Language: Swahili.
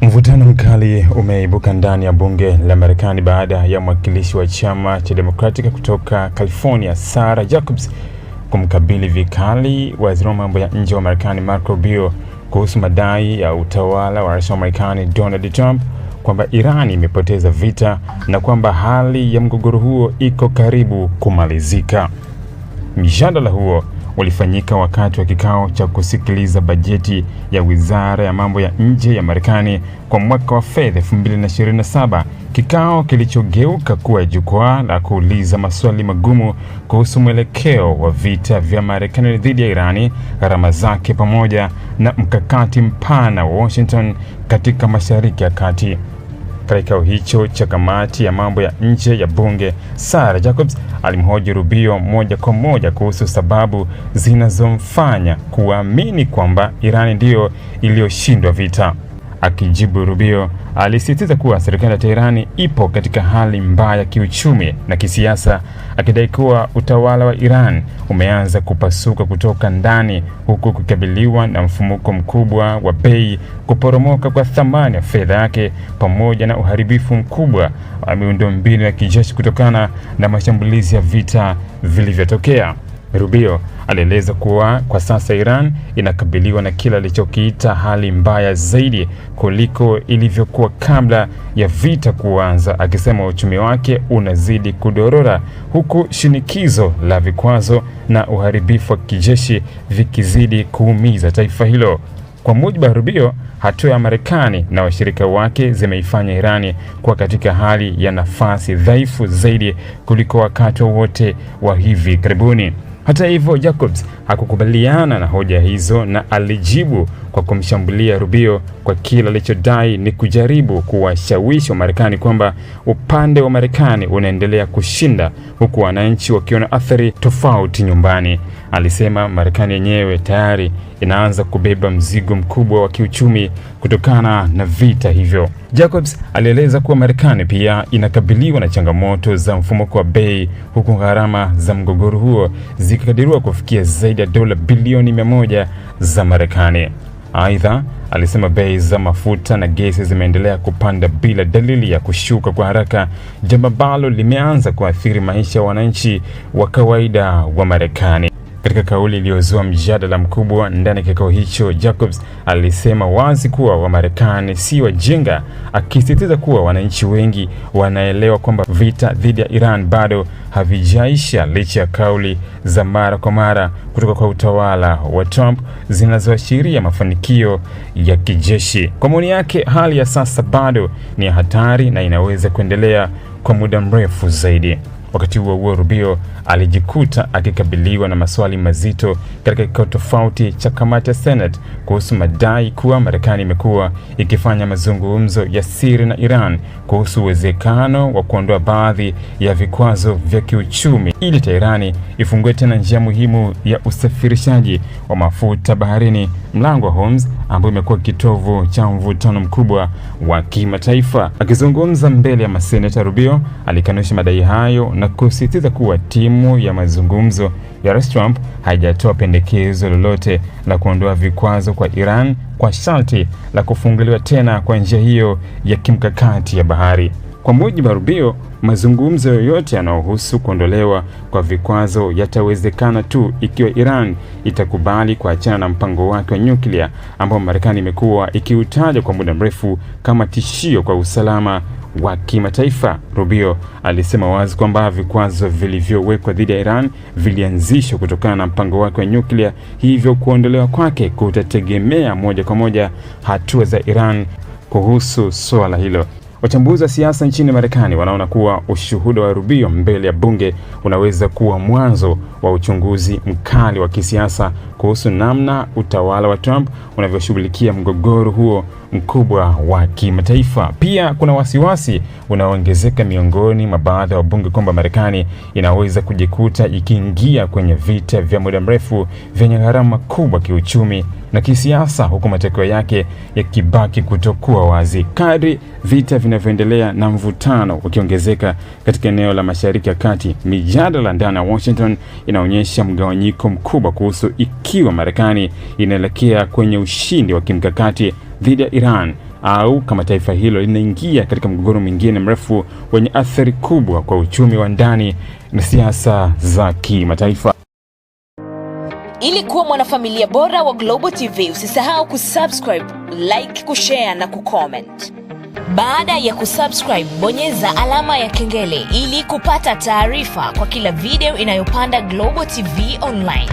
Mvutano mkali umeibuka ndani ya bunge la Marekani baada ya mwakilishi wa chama cha Democratic kutoka California, Sarah Jacobs, kumkabili vikali waziri wa mambo ya nje wa Marekani Marco Rubio kuhusu madai ya utawala wa rais wa Marekani Donald Trump kwamba Iran imepoteza vita na kwamba hali ya mgogoro huo iko karibu kumalizika. Mjadala huo ulifanyika wakati wa kikao cha kusikiliza bajeti ya Wizara ya Mambo ya Nje ya Marekani kwa mwaka wa fedha 2027, kikao kilichogeuka kuwa jukwaa la kuuliza maswali magumu kuhusu mwelekeo wa vita vya Marekani dhidi ya Irani, gharama zake, pamoja na mkakati mpana wa Washington katika Mashariki ya Kati. Katika kikao hicho cha kamati ya mambo ya nje ya bunge, Sarah Jacobs alimhoji Rubio moja kwa moja kuhusu sababu zinazomfanya kuamini kwamba Iran ndiyo iliyoshindwa vita. Akijibu, Rubio alisisitiza kuwa serikali ya Tehran ipo katika hali mbaya kiuchumi na kisiasa, akidai kuwa utawala wa Iran umeanza kupasuka kutoka ndani, huku kukabiliwa na mfumuko mkubwa wa bei, kuporomoka kwa thamani ya fedha yake, pamoja na uharibifu mkubwa wa miundombinu ya kijeshi kutokana na mashambulizi ya vita vilivyotokea. Rubio alieleza kuwa kwa sasa Iran inakabiliwa na kile alichokiita hali mbaya zaidi kuliko ilivyokuwa kabla ya vita kuanza, akisema uchumi wake unazidi kudorora huku shinikizo la vikwazo na uharibifu wa kijeshi vikizidi kuumiza taifa hilo. Kwa mujibu wa Rubio, hatua ya Marekani na washirika wake zimeifanya Irani kuwa katika hali ya nafasi dhaifu zaidi kuliko wakati wowote wa hivi karibuni. Hata hivyo, Jacobs hakukubaliana na hoja hizo na alijibu kwa kumshambulia Rubio kwa kile alichodai ni kujaribu kuwashawishi wa Marekani kwamba upande wa Marekani unaendelea kushinda huku wananchi wakiona athari tofauti nyumbani. Alisema Marekani yenyewe tayari inaanza kubeba mzigo mkubwa wa kiuchumi kutokana na vita hivyo. Jacobs alieleza kuwa Marekani pia inakabiliwa na changamoto za mfumuko wa bei, huku gharama za mgogoro huo zikikadiriwa kufikia zaidi ya dola bilioni 100 za Marekani. Aidha, alisema bei za mafuta na gesi zimeendelea kupanda bila dalili ya kushuka kwa haraka, jambo ambalo limeanza kuathiri maisha ya wananchi wa kawaida wa Marekani. Katika kauli iliyozua mjadala mkubwa ndani ya kikao hicho, Jacobs alisema wazi kuwa Wamarekani si wajinga, akisisitiza kuwa wananchi wengi wanaelewa kwamba vita dhidi ya Iran bado havijaisha licha ya kauli za mara kwa mara kutoka kwa utawala wa Trump zinazoashiria mafanikio ya kijeshi. Kwa maoni yake, hali ya sasa bado ni hatari na inaweza kuendelea kwa muda mrefu zaidi. Wakati huo Rubio alijikuta akikabiliwa na maswali mazito katika kikao tofauti cha kamati ya Senate kuhusu madai kuwa Marekani imekuwa ikifanya mazungumzo ya siri na Iran kuhusu uwezekano wa kuondoa baadhi ya vikwazo vya kiuchumi ili Tehran ifungue tena njia muhimu ya usafirishaji wa mafuta baharini, mlango wa Hormuz, ambao imekuwa kitovu cha mvutano mkubwa wa kimataifa. Akizungumza mbele ya maseneta, Rubio alikanusha madai hayo na kusisitiza kuwa timu ya mazungumzo ya Rais Trump haijatoa pendekezo lolote la kuondoa vikwazo kwa Iran kwa sharti la kufunguliwa tena kwa njia hiyo ya kimkakati ya bahari. Kwa mujibu wa Rubio, mazungumzo yoyote yanayohusu kuondolewa kwa vikwazo yatawezekana tu ikiwa Iran itakubali kuachana na mpango wake wa nyuklia ambao Marekani imekuwa ikiutaja kwa muda mrefu kama tishio kwa usalama wa kimataifa. Rubio alisema wazi kwamba vikwazo vilivyowekwa dhidi ya Iran vilianzishwa kutokana na mpango wake wa nyuklia, hivyo kuondolewa kwake kutategemea moja kwa moja hatua za Iran kuhusu swala hilo. Wachambuzi wa siasa nchini Marekani wanaona kuwa ushuhuda wa Rubio mbele ya bunge unaweza kuwa mwanzo wa uchunguzi mkali wa kisiasa kuhusu namna utawala wa Trump unavyoshughulikia mgogoro huo mkubwa wa kimataifa. Pia kuna wasiwasi unaoongezeka miongoni mwa baadhi ya wabunge kwamba Marekani inaweza kujikuta ikiingia kwenye vita vya muda mrefu vyenye gharama kubwa kiuchumi na kisiasa, huku matokeo yake yakibaki kutokuwa wazi. Kadri vita vinavyoendelea na mvutano ukiongezeka katika eneo la Mashariki ya Kati, mijadala ndani ya Washington inaonyesha mgawanyiko mkubwa kuhusu ikiwa Marekani inaelekea kwenye ushindi wa kimkakati dhidi ya Iran au kama taifa hilo linaingia katika mgogoro mwingine mrefu wenye athari kubwa kwa uchumi wa ndani na siasa za kimataifa. Ili kuwa mwanafamilia bora wa Global TV, usisahau kusubscribe, like, kushare na kucomment. Baada ya kusubscribe, bonyeza alama ya kengele ili kupata taarifa kwa kila video inayopanda Global TV Online.